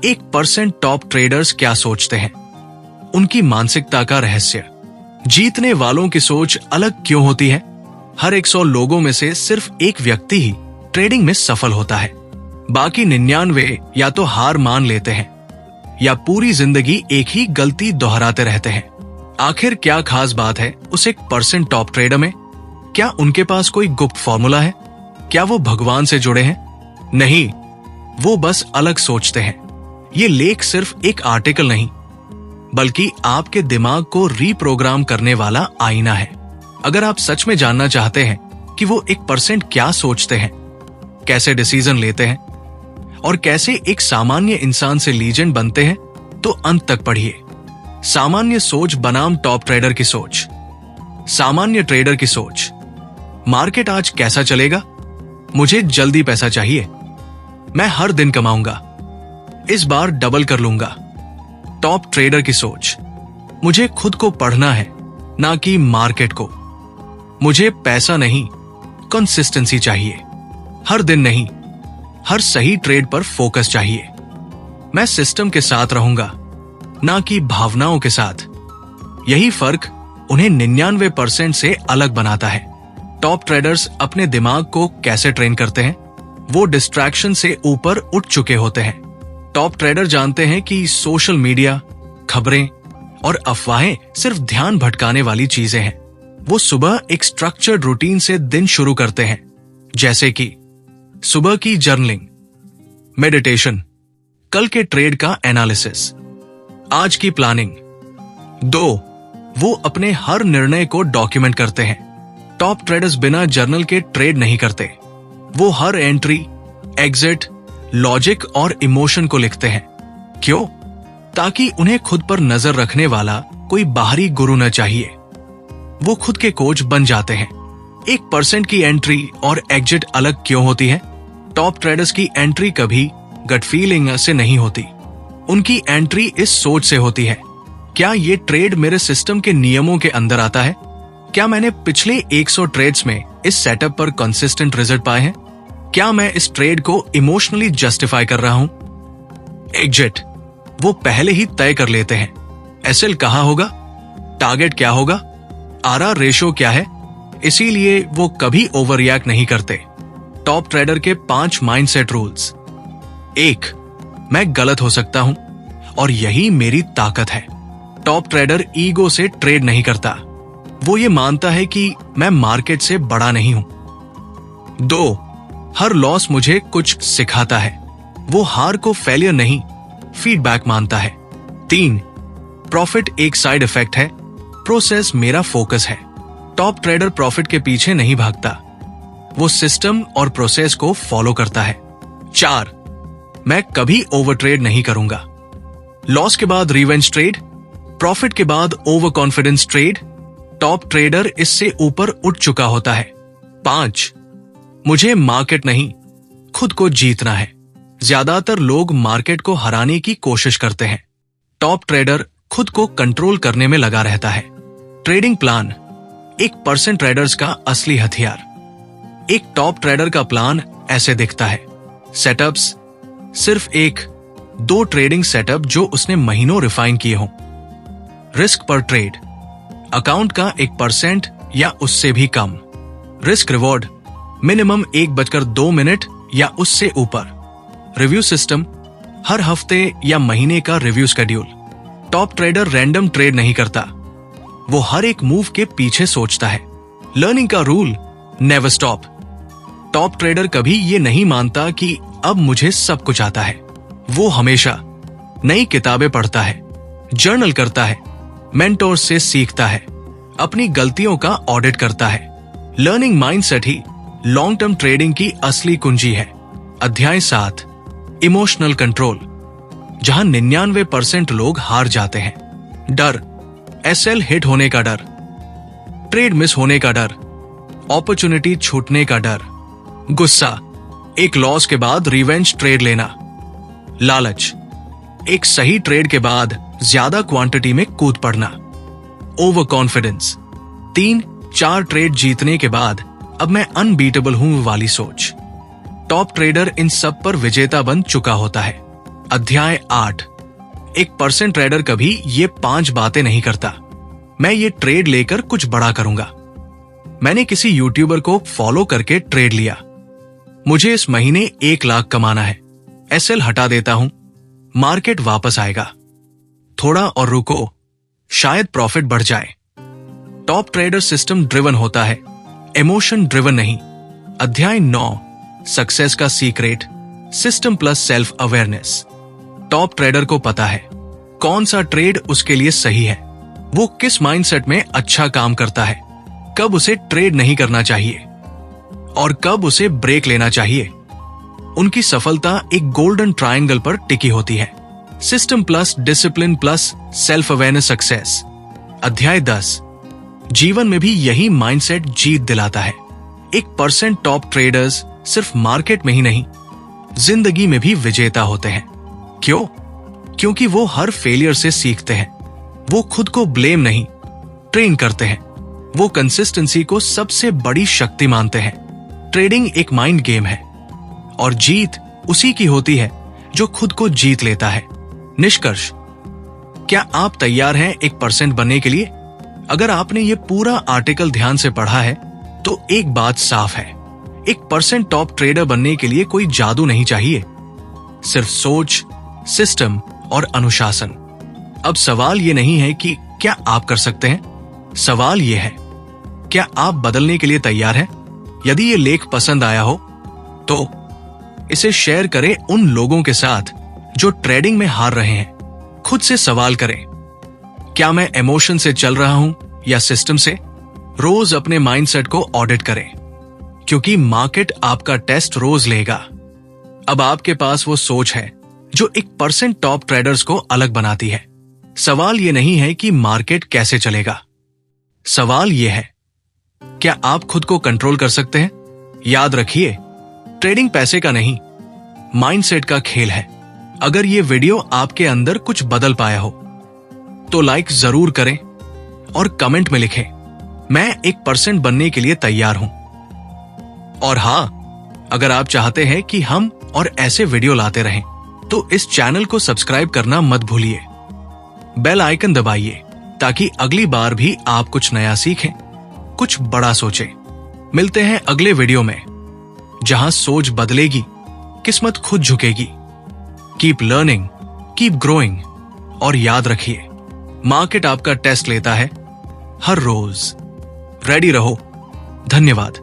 1% top traders क्या सोचते हैं, उनकी मानसिकता का रहस्य। जीतने वालों की सोच अलग क्यों होती है? हर 100 लोगों में से सिर्फ एक व्यक्ति ही ट्रेडिंग में सफल होता है, बाकी 99 या तो हार मान लेते हैं या पूरी जिंदगी एक ही गलती दोहराते रहते हैं। आखिर क्या खास बात है उस 1% टॉप ट्रेडर में? क्या उनके पास कोई गुप्त फॉर्मूला है? क्या वो भगवान से जुड़े हैं? नहीं, वो बस अलग सोचते हैं। ये लेख सिर्फ एक आर्टिकल नहीं, बल्कि आपके दिमाग को रीप्रोग्राम करने वाला आईना है। अगर आप सच में जानना चाहते हैं कि वो 1% क्या सोचते हैं, कैसे डिसीजन लेते हैं और कैसे एक सामान्य इंसान से लीजेंड बनते हैं, तो अंत तक पढ़िए। सामान्य सोच बनाम टॉप ट्रेडर की सोच। सामान्य ट्रेडर की सोच, मार्केट आज कैसा चलेगा? मुझे जल्दी पैसा चाहिए, मैं हर दिन कमाऊंगा, इस बार डबल कर लूंगा। टॉप ट्रेडर की सोच, मुझे खुद को पढ़ना है, ना कि मार्केट को। मुझे पैसा नहीं, कंसिस्टेंसी चाहिए। हर दिन नहीं, हर सही ट्रेड पर फोकस चाहिए। मैं सिस्टम के साथ रहूंगा, ना कि भावनाओं के साथ। यही फर्क उन्हें 99% से अलग बनाता है। टॉप ट्रेडर्स अपने दिमाग को कैसे ट्रेन करते हैं? वो डिस्ट्रैक्शन से ऊपर उठ चुके होते हैं। टॉप ट्रेडर जानते हैं कि सोशल मीडिया, खबरें और अफवाहें सिर्फ ध्यान भटकाने वाली चीजें हैं। वो सुबह एक स्ट्रक्चर्ड रूटीन से दिन शुरू करते हैं, जैसे कि सुबह की जर्नलिंग, मेडिटेशन, कल के ट्रेड का एनालिसिस, आज की प्लानिंग। 2, वो अपने हर निर्णय को डॉक्यूमेंट करते हैं। टॉप ट्रेडर्स बिना जर्नल के ट्रेड नहीं करते। वो हर एंट्री, एग्जिट, लॉजिक और इमोशन को लिखते हैं। क्यों? ताकि उन्हें खुद पर नजर रखने वाला कोई बाहरी गुरु न चाहिए। वो खुद के कोच बन जाते हैं। 1% की एंट्री और एग्जिट अलग क्यों होती है? टॉप ट्रेडर्स की एंट्री कभी गट फीलिंग से नहीं होती। उनकी एंट्री इस सोच से होती है, क्या ये ट्रेड मेरे सिस्टम के नियमों के अंदर आता है? क्या मैंने पिछले 100 ट्रेड्स में इस सेटअप पर कंसिस्टेंट रिजल्ट पाए हैं? क्या मैं इस ट्रेड को इमोशनली जस्टिफाई कर रहा हूं? एग्जिट, वो पहले ही तय कर लेते हैं। एसएल कहां होगा, टारगेट क्या होगा, आरआर रेशो क्या है, इसीलिए वो कभी ओवर रिएक्ट नहीं करते। टॉप ट्रेडर के 5 माइंडसेट रूल्स। 1, मैं गलत हो सकता हूं और यही मेरी ताकत है। टॉप ट्रेडर ईगो से ट्रेड नहीं करता। वो ये मानता है कि मैं मार्केट से बड़ा नहीं हूं। 2, हर लॉस मुझे कुछ सिखाता है। वो हार को फेलियर नहीं, फीडबैक मानता है। 3, प्रॉफिट एक साइड इफेक्ट है, प्रोसेस मेरा फोकस है। टॉप ट्रेडर प्रॉफिट के पीछे नहीं भागता, वो सिस्टम और प्रोसेस को फॉलो करता है। 4, मैं कभी ओवर ट्रेड नहीं करूंगा। लॉस के बाद रिवेंज ट्रेड, प्रॉफिट के बाद over confidence trade. Top trader इससे ऊपर उठ चुका होता है। 5, मुझे मार्केट नहीं, खुद को जीतना है। ज्यादातर लोग मार्केट को हराने की कोशिश करते हैं। टॉप ट्रेडर खुद को कंट्रोल करने में लगा रहता है। ट्रेडिंग प्लान, 1% ट्रेडर्स का असली हथियार। एक टॉप ट्रेडर का प्लान ऐसे दिखता है। सेटअप्स, सिर्फ 1-2 ट्रेडिंग सेटअप जो उसने महीनों रिफाइन किए हों। रिस्क पर ट्रेड, अकाउंट का 1% या उससे भी कम। रिस्क रिवॉर्ड, मिनिमम 1:02 या उससे ऊपर। रिव्यू सिस्टम, हर हफ्ते या महीने का review schedule. Top trader random trade नहीं करता, वो हर एक मूव के पीछे सोचता है। लर्निंग का rule, never stop. Top trader कभी ये नहीं मानता कि अब मुझे सब कुछ आता है। वो हमेशा नई किताबें पढ़ता है, जर्नल करता है, मेंटोर से सीखता है, अपनी गलतियों का ऑडिट करता है। लर्निंग माइंडसेट ही लॉन्ग टर्म ट्रेडिंग की असली कुंजी है। अध्याय 7, इमोशनल कंट्रोल, जहां 99% लोग हार जाते हैं। डर, एसएल हिट होने का डर, ट्रेड मिस होने का डर, अपॉर्चुनिटी छूटने का डर। गुस्सा, एक लॉस के बाद रिवेंज ट्रेड लेना। लालच, एक सही ट्रेड के बाद ज्यादा क्वांटिटी में कूद पड़ना। ओवर कॉन्फिडेंस, 3-4 ट्रेड जीतने के बाद अब मैं अनबीटेबल हूं वाली सोच। टॉप ट्रेडर इन सब पर विजेता बन चुका होता है। अध्याय 8। एक परसेंट ट्रेडर कभी ये 5 बातें नहीं करता। मैं ये ट्रेड लेकर कुछ बड़ा करूंगा। मैंने किसी यूट्यूबर को फॉलो करके ट्रेड लिया। मुझे इस महीने 1 लाख कमाना है। एसएल हटा देता हूं, मार्केट वापस आएगा। थोड़ा और रुको, शायद प्रॉफिट बढ़ जाए। टॉप ट्रेडर सिस्टम ड्रिवन होता है, इमोशन ड्रिवन नहीं। अध्याय 9। सक्सेस का secret, system plus self awareness. Top trader को पता है कौन सा ट्रेड उसके लिए सही है, वो किस माइंडसेट में अच्छा काम करता है, कब उसे ट्रेड नहीं करना चाहिए और कब उसे ब्रेक लेना चाहिए। उनकी सफलता एक गोल्डन ट्रायंगल पर टिकी होती है, system plus discipline plus self awareness success. अध्याय 10। जीवन में भी यही माइंडसेट जीत दिलाता है। 1% टॉप ट्रेडर्स सिर्फ मार्केट में ही नहीं, जिंदगी में भी विजेता होते हैं। क्यों? क्योंकि वो हर फेलियर से सीखते हैं। वो खुद को ब्लेम नहीं, ट्रेन करते हैं। वो कंसिस्टेंसी को सबसे बड़ी शक्ति मानते हैं। ट्रेडिंग एक माइंड गेम है और जीत उसी की होती है जो खुद को जीत लेता है। निष्कर्ष, क्या आप तैयार हैं 1% बनने के लिए? अगर आपने ये पूरा आर्टिकल ध्यान से पढ़ा है तो एक बात साफ है, 1% टॉप ट्रेडर बनने के लिए कोई जादू नहीं चाहिए, सिर्फ सोच, सिस्टम और अनुशासन। अब सवाल ये नहीं है कि क्या आप कर सकते हैं, सवाल ये है क्या आप बदलने के लिए तैयार हैं? यदि ये लेख पसंद आया हो तो इसे शेयर करें उन लोगों के साथ जो ट्रेडिंग में हार रहे हैं। खुद से सवाल करें, क्या मैं इमोशन से चल रहा हूं या सिस्टम से? रोज अपने माइंडसेट को ऑडिट करें, क्योंकि मार्केट आपका टेस्ट रोज लेगा। अब आपके पास वो सोच है जो 1% टॉप ट्रेडर्स को अलग बनाती है। सवाल ये नहीं है कि मार्केट कैसे चलेगा, सवाल ये है क्या आप खुद को कंट्रोल कर सकते हैं? याद रखिए, ट्रेडिंग पैसे का नहीं, माइंडसेट का खेल है। अगर ये वीडियो आपके अंदर कुछ बदल पाया हो तो लाइक जरूर करें और कमेंट में लिखें, मैं 1% बनने के लिए तैयार हूं। और हां, अगर आप चाहते हैं कि हम और ऐसे वीडियो लाते रहें तो इस चैनल को सब्सक्राइब करना मत भूलिए। बेल आइकन दबाइए ताकि अगली बार भी आप कुछ नया सीखें, कुछ बड़ा सोचें। मिलते हैं अगले वीडियो में, जहां सोच बदलेगी, किस्मत खुद झुकेगी। कीप लर्निंग, कीप ग्रोइंग और याद रखिए, मार्केट आपका टेस्ट लेता है हर रोज। रेडी रहो। धन्यवाद।